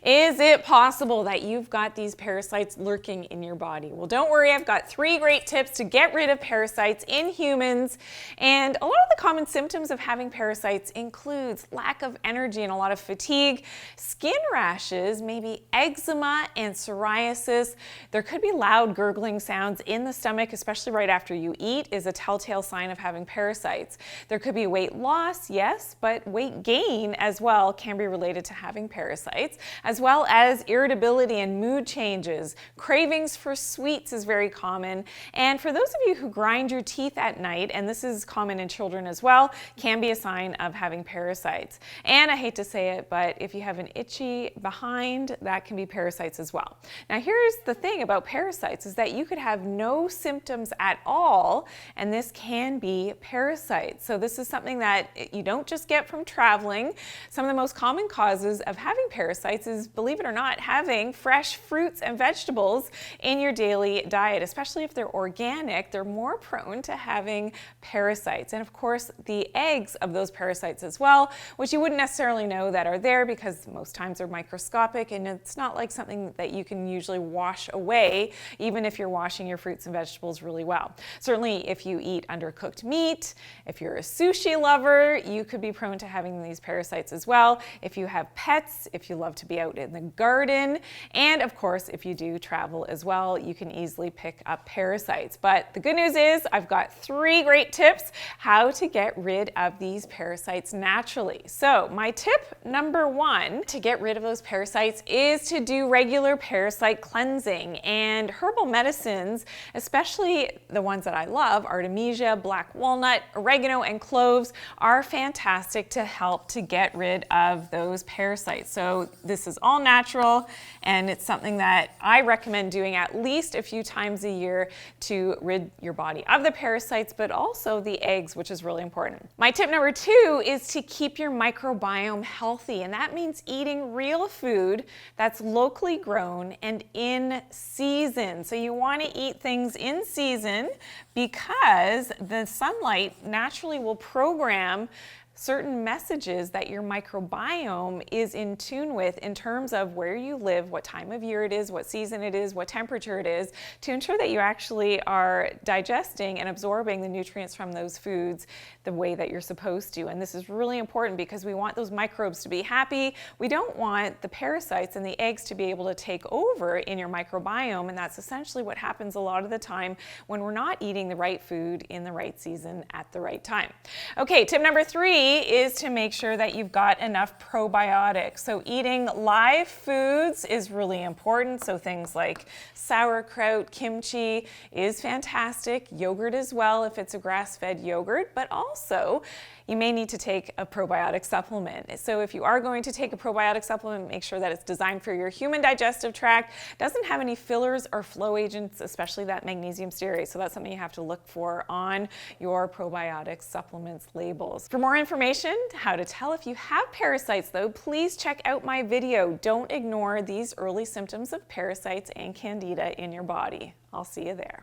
Is it possible that you've got these parasites lurking in your body? Well, don't worry, I've got 3 great tips to get rid of parasites in humans. And a lot of the common symptoms of having parasites includes lack of energy and a lot of fatigue, skin rashes, maybe eczema and psoriasis. There could be loud gurgling sounds in the stomach, especially right after you eat, is a telltale sign of having parasites. There could be weight loss, yes, but weight gain as well can be related to having parasites, as well as irritability and mood changes. Cravings for sweets is very common. And for those of you who grind your teeth at night, and this is common in children as well, can be a sign of having parasites. And I hate to say it, but if you have an itchy behind, that can be parasites as well. Now here's the thing about parasites is that you could have no symptoms at all, and this can be parasites. So this is something that you don't just get from traveling. Some of the most common causes of having parasites is, believe it or not, having fresh fruits and vegetables in your daily diet, especially if they're organic. They're more prone to having parasites. And of course, the eggs of those parasites as well, which you wouldn't necessarily know that are there because most times they're microscopic, and it's not like something that you can usually wash away, even if you're washing your fruits and vegetables really well. Certainly, if you eat undercooked meat, if you're a sushi lover, you could be prone to having these parasites as well. If you have pets, if you love to be out in the garden, and of course, if you do travel as well, you can easily pick up parasites. But the good news is I've got 3 great tips how to get rid of these parasites naturally. So my tip number 1 to get rid of those parasites is to do regular parasite cleansing. And herbal medicines, especially the ones that I love, Artemisia, black walnut, oregano, and cloves, are fantastic to help to get rid of those parasites. So this is all natural, and it's something that I recommend doing at least a few times a year to rid your body of the parasites, but also the eggs, which is really important. My tip number 2 is to keep your microbiome healthy, and that means eating real food that's locally grown and in season. So you want to eat things in season because the sunlight naturally will program certain messages that your microbiome is in tune with in terms of where you live, what time of year it is, what season it is, what temperature it is, to ensure that you actually are digesting and absorbing the nutrients from those foods the way that you're supposed to. And this is really important because we want those microbes to be happy. We don't want the parasites and the eggs to be able to take over in your microbiome, and that's essentially what happens a lot of the time when we're not eating the right food in the right season at the right time. Okay, tip number 3 is to make sure that you've got enough probiotics. So eating live foods is really important. So things like sauerkraut, kimchi is fantastic. Yogurt as well if it's a grass-fed yogurt, but also you may need to take a probiotic supplement. So if you are going to take a probiotic supplement, make sure that it's designed for your human digestive tract, doesn't have any fillers or flow agents, especially that magnesium stearate. So that's something you have to look for on your probiotic supplements labels. For more information, how to tell if you have parasites though, please check out my video. Don't ignore these early symptoms of parasites and candida in your body. I'll see you there.